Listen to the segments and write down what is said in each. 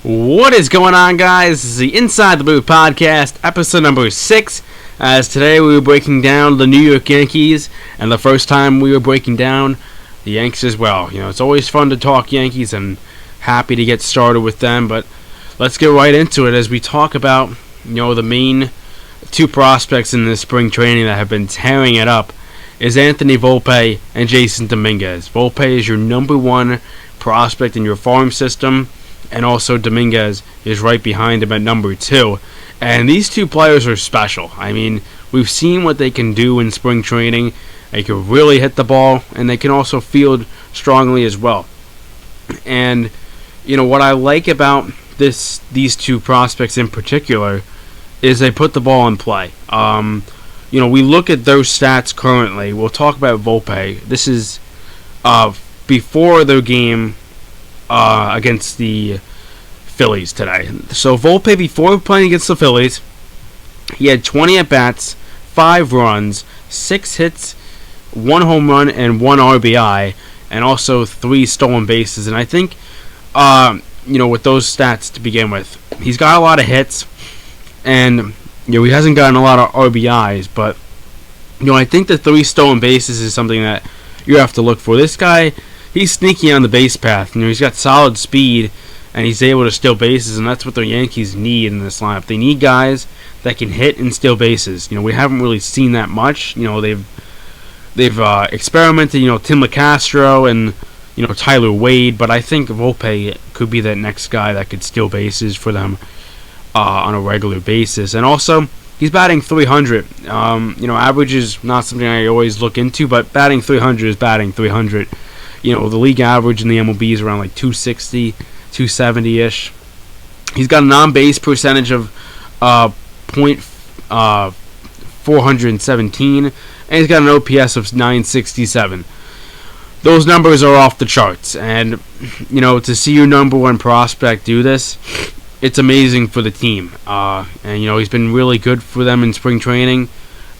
What is going on, guys? This is the Inside the Blue podcast, episode number 6. As today we were breaking down the New York Yankees, and the first time we were breaking down the Yankees as well. You know, it's always fun to talk Yankees, and happy to get started with them. But let's get right into it as we talk about, the main two prospects in this spring training that have been tearing it up is Anthony Volpe and Jason Dominguez. Volpe is your number one prospect in your farm system, and also Dominguez is right behind him at number 2. And these two players are special. I mean, we've seen what they can do in spring training. They can really hit the ball, and they can also field strongly as well. And, what I like about these two prospects in particular is they put the ball in play. We look at those stats currently. We'll talk about Volpe. This is before their game against the Phillies today. So Volpe, before playing against the Phillies, he had 20 at-bats, 5 runs, 6 hits, 1 home run, and 1 RBI, and also 3 stolen bases. And I think, with those stats to begin with, he's got a lot of hits, and he hasn't gotten a lot of RBIs, but I think the 3 stolen bases is something that you have to look for. This guy, he's sneaky on the base path. He's got solid speed, and he's able to steal bases, and that's what the Yankees need in this lineup. They need guys that can hit and steal bases. We haven't really seen that much. They've experimented. Tim LeCastro and Tyler Wade, but I think Volpe could be that next guy that could steal bases for them on a regular basis. And also, he's batting .300. Average is not something I always look into, but batting .300 is batting .300. The league average in the MLB is around like 260, 270-ish. He's got an on-base percentage of .417, and he's got an OPS of 967. Those numbers are off the charts, and to see your number one prospect do this, it's amazing for the team. And he's been really good for them in spring training.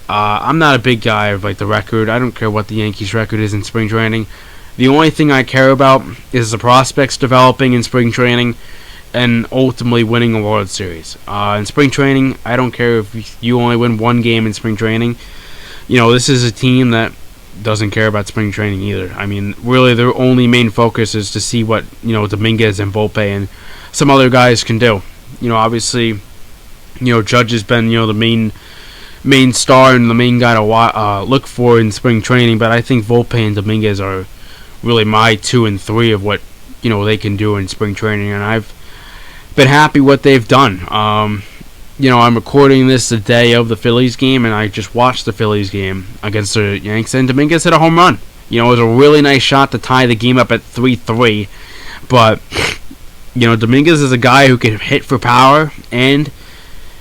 I'm not a big guy of the record. I don't care what the Yankees' record is in spring training. The only thing I care about is the prospects developing in spring training and ultimately winning a World Series. In spring training, I don't care if you only win one game in spring training. This is a team that doesn't care about spring training either. I mean, really, their only main focus is to see what, Dominguez and Volpe and some other guys can do. Obviously, Judge has been, the main star and the main guy to look for in spring training, but I think Volpe and Dominguez are really my 2 and 3 of what they can do in spring training, and I've been happy what they've done. I'm recording this the day of the Phillies game, and I just watched the Phillies game against the Yanks, and Dominguez hit a home run. It was a really nice shot to tie the game up at 3-3, but Dominguez is a guy who can hit for power, and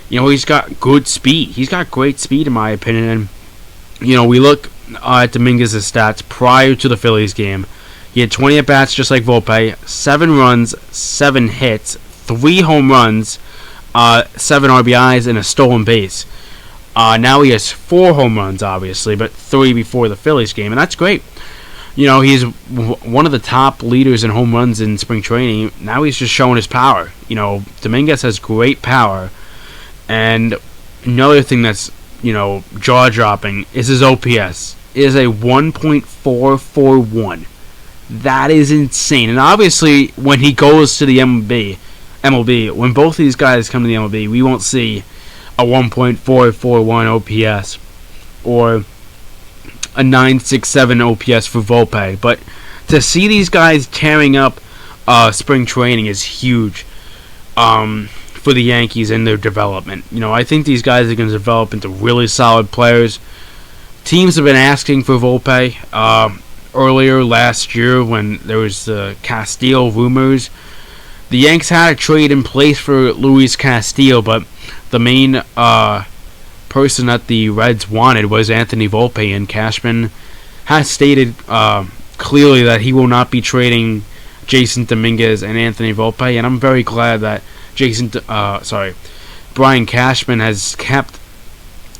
he's got good speed. He's got great speed in my opinion, and we look at Dominguez's stats prior to the Phillies game. He had 20 at-bats just like Volpe, 7 runs, 7 hits, 3 home runs, 7 RBIs, and a stolen base. Now he has 4 home runs, obviously, but 3 before the Phillies game, and that's great. He's one of the top leaders in home runs in spring training. Now he's just showing his power. Dominguez has great power, and another thing that's jaw-dropping is his OPS. It is a 1.441. That is insane. And obviously, when he goes to the MLB, when both these guys come to the MLB, we won't see a 1.441 OPS or a 967 OPS for Volpe. But to see these guys tearing up spring training is huge for the Yankees and their development. I think these guys are going to develop into really solid players. Teams have been asking for Volpe earlier last year when there was the Castillo rumors. The Yanks had a trade in place for Luis Castillo, but the main person that the Reds wanted was Anthony Volpe, and Cashman has stated clearly that he will not be trading Jason Dominguez and Anthony Volpe, and I'm very glad that Brian Cashman has kept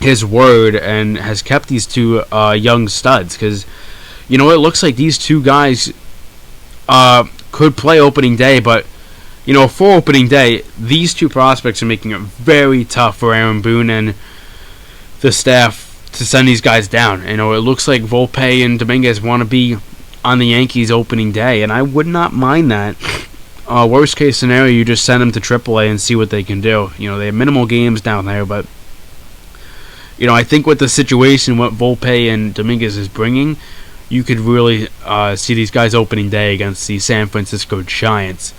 his word and has kept these two young studs, because it looks like these two guys could play opening day, but For opening day, these two prospects are making it very tough for Aaron Boone and the staff to send these guys down. It looks like Volpe and Dominguez want to be on the Yankees opening day, and I would not mind that. Worst case scenario, you just send them to AAA and see what they can do. They have minimal games down there, but I think with the situation, what Volpe and Dominguez is bringing, you could really see these guys opening day against the San Francisco Giants.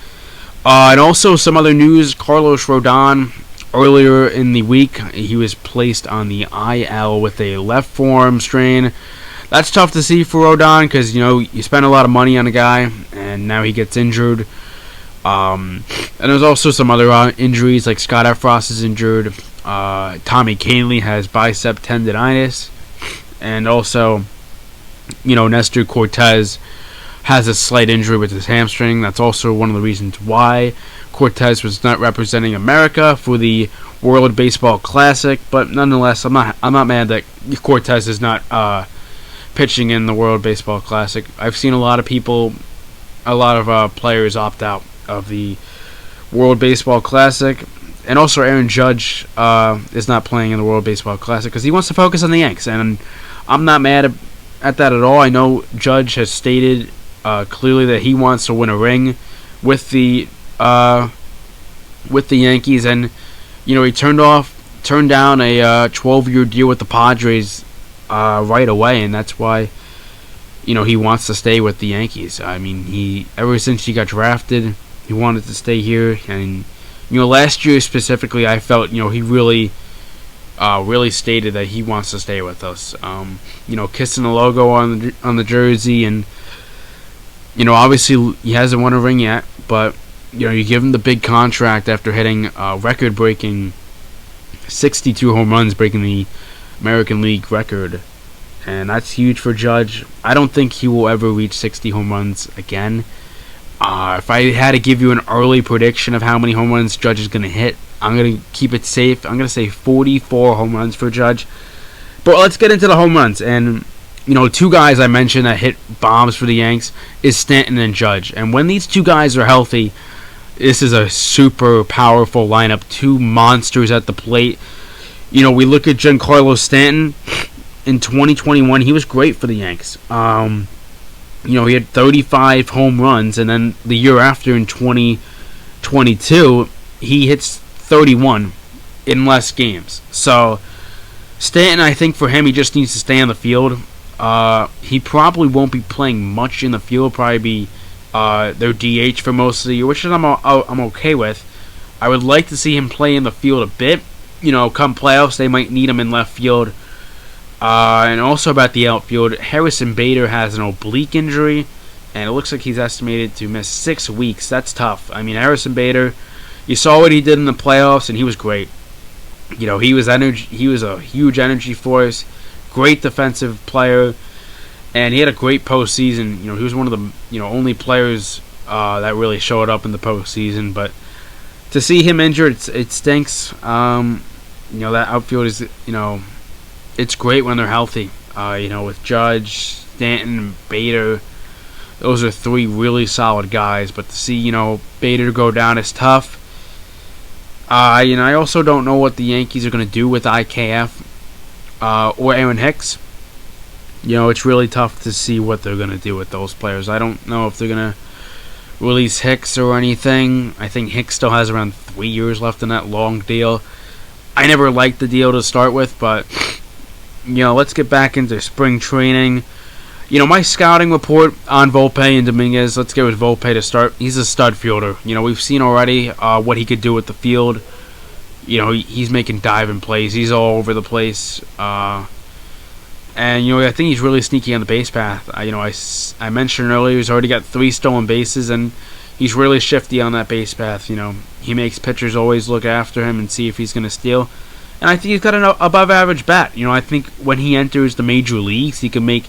And also some other news, Carlos Rodon, earlier in the week, he was placed on the IL with a left forearm strain. That's tough to see for Rodon because, you spend a lot of money on a guy, and now he gets injured. And there's also some other injuries, like Scott Efros is injured. Tommy Kahnle has bicep tendonitis. And also, Nestor Cortez has a slight injury with his hamstring. That's also one of the reasons why Cortez was not representing America for the World Baseball Classic. But nonetheless, I'm not mad that Cortez is not pitching in the World Baseball Classic. I've seen a lot of players opt out of the World Baseball Classic. And also Aaron Judge is not playing in the World Baseball Classic because he wants to focus on the Yanks. And I'm not mad at that at all. I know Judge has stated clearly that he wants to win a ring with the Yankees, and he turned down a 12-year deal with the Padres right away, and that's why he wants to stay with the Yankees. I mean, he ever since he got drafted, he wanted to stay here, and last year specifically, I felt he really stated that he wants to stay with us. Kissing the logo on the jersey, and obviously he hasn't won a ring yet, but you give him the big contract after hitting record-breaking 62 home runs, breaking the American League record, and that's huge for Judge. I don't think he will ever reach 60 home runs again. If I had to give you an early prediction of how many home runs Judge is going to hit, I'm going to keep it safe. I'm going to say 44 home runs for Judge. But let's get into the home runs. And, two guys I mentioned that hit bombs for the Yanks is Stanton and Judge. And when these two guys are healthy, this is a super powerful lineup. Two monsters at the plate. We look at Giancarlo Stanton. In 2021, he was great for the Yanks. He had 35 home runs, and then the year after in 2022, he hits 31 in less games. So, Stanton, I think for him, he just needs to stay on the field. He probably won't be playing much in the field, probably be their DH for most of the year, which I'm okay with. I would like to see him play in the field a bit. Come playoffs, they might need him in left field. And also about the outfield, Harrison Bader has an oblique injury, and it looks like he's estimated to miss 6 weeks. That's tough. I mean, Harrison Bader, you saw what he did in the playoffs, and he was great. He was a huge energy force, great defensive player, and he had a great postseason. He was one of the only players that really showed up in the postseason. But to see him injured, it stinks. That outfield is it's great when they're healthy. With Judge, Stanton, and Bader, those are three really solid guys. But to see, Bader go down is tough. I also don't know what the Yankees are going to do with IKF or Aaron Hicks. It's really tough to see what they're going to do with those players. I don't know if they're going to release Hicks or anything. I think Hicks still has around 3 years left in that long deal. I never liked the deal to start with, but let's get back into spring training. My scouting report on Volpe and Dominguez, let's get with Volpe to start. He's a stud fielder. We've seen already what he could do with the field. He's making diving plays. He's all over the place. And, I think he's really sneaky on the base path. I mentioned earlier he's already got 3 stolen bases, and he's really shifty on that base path. He makes pitchers always look after him and see if he's going to steal. And I think he's got an above-average bat. I think when he enters the major leagues, he can make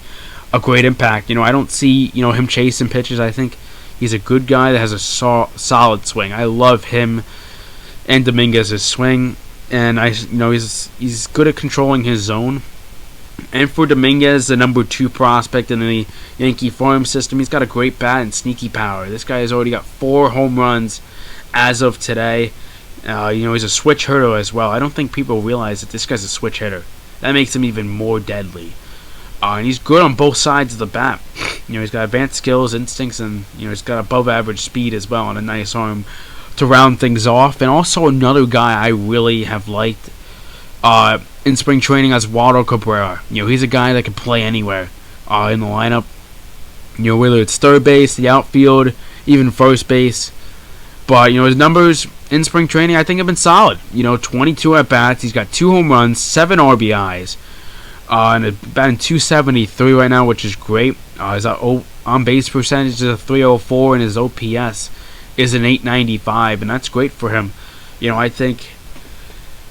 a great impact. I don't see, him chasing pitches. I think he's a good guy that has a solid swing. I love him and Dominguez's swing, and he's good at controlling his zone. And for Dominguez, the number 2 prospect in the Yankee farm system, he's got a great bat and sneaky power. This guy has already got 4 home runs as of today. He's a switch hitter as well. I don't think people realize that this guy's a switch hitter. That makes him even more deadly. And he's good on both sides of the bat. He's got advanced skills, instincts, and he's got above average speed as well, and a nice arm to round things off. And also another guy I really have liked in spring training as Waldo Cabrera. He's a guy that can play anywhere in the lineup. Whether it's third base, the outfield, even first base. But his numbers in spring training I think have been solid. 22 at bats. He's got 2 home runs, 7 RBIs. And batting .273 right now, which is great. His on base percentage is a .304, and his OPS is an .895, and that's great for him. I think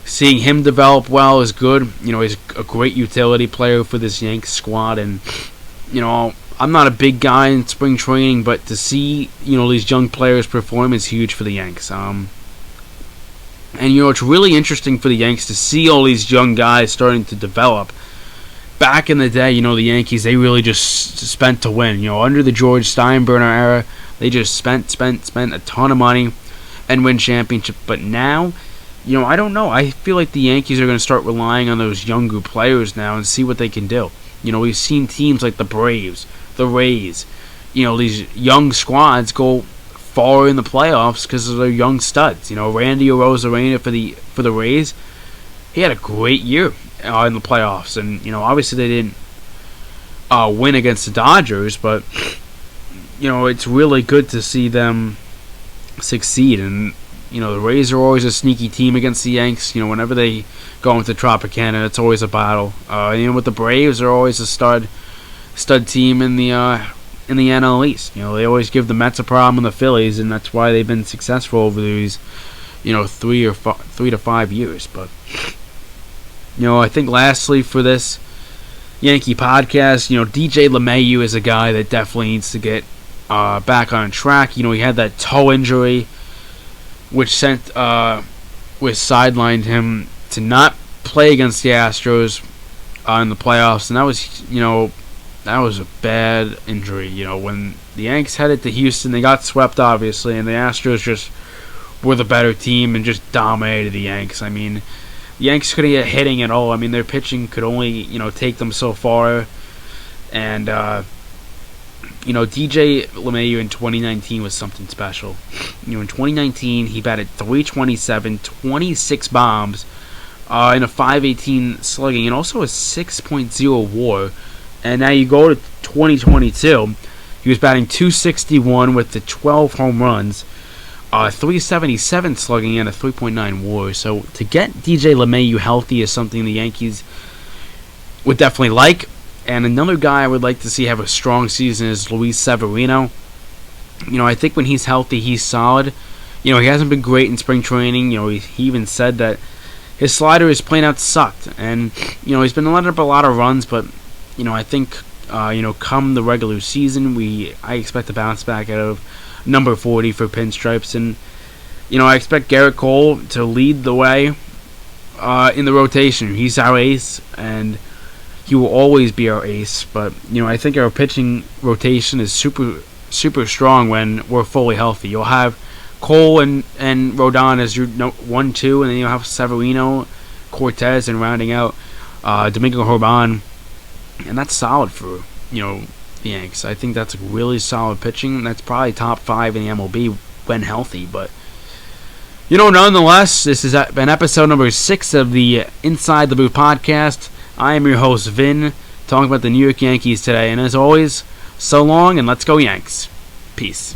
seeing him develop well is good. He's a great utility player for this Yanks squad, and I'm not a big guy in spring training, but to see these young players perform is huge for the Yanks. And it's really interesting for the Yanks to see all these young guys starting to develop. Back in the day, the Yankees, they really just spent to win. Under the George Steinbrenner era, they just spent a ton of money and win championships. But now, I don't know. I feel like the Yankees are going to start relying on those younger players now and see what they can do. We've seen teams like the Braves, the Rays, these young squads go far in the playoffs because of their young studs. Randy Arozarena for the Rays, he had a great year in the playoffs, and obviously they didn't win against the Dodgers, but it's really good to see them succeed. And the Rays are always a sneaky team against the Yanks. Whenever they go into Tropicana, it's always a battle. With the Braves, they're always a stud team in the NL East. They always give the Mets a problem and the Phillies, and that's why they've been successful over these 3 to 5 years. But I think lastly for this Yankee podcast, DJ LeMahieu is a guy that definitely needs to get back on track. He had that toe injury, which sidelined him to not play against the Astros in the playoffs, and that was a bad injury. When the Yanks headed to Houston, they got swept obviously, and the Astros just were the better team and just dominated the Yanks. The Yanks couldn't get hitting at all. Their pitching could only, take them so far. And, DJ LeMahieu in 2019 was something special. In 2019, he batted .327, 26 bombs, in a .518 slugging, and also a 6.0 WAR. And now you go to 2022, he was batting .261 with the 12 home runs, .377 slugging, and a 3.9 WAR. So to get DJ LeMahieu healthy is something the Yankees would definitely like. And another guy I would like to see have a strong season is Luis Severino. I think when he's healthy, he's solid. He hasn't been great in spring training. He even said that his slider is plain out sucked. And, he's been letting up a lot of runs, but, I think, come the regular season, I expect to bounce back out of number 40 for pinstripes. And, I expect Garrett Cole to lead the way in the rotation. He's our ace, and he will always be our ace. But, I think our pitching rotation is super, super strong when we're fully healthy. You'll have Cole and Rodon as your 1-2, and then you'll have Severino, Cortez, and rounding out Dominguez Horban. And that's solid for, the Yanks. I think that's really solid pitching. That's probably top 5 in the MLB when healthy. But, nonetheless, this has been episode number 6 of the Inside the Booth podcast. I am your host, Vin, talking about the New York Yankees today. And as always, so long, and let's go Yanks. Peace.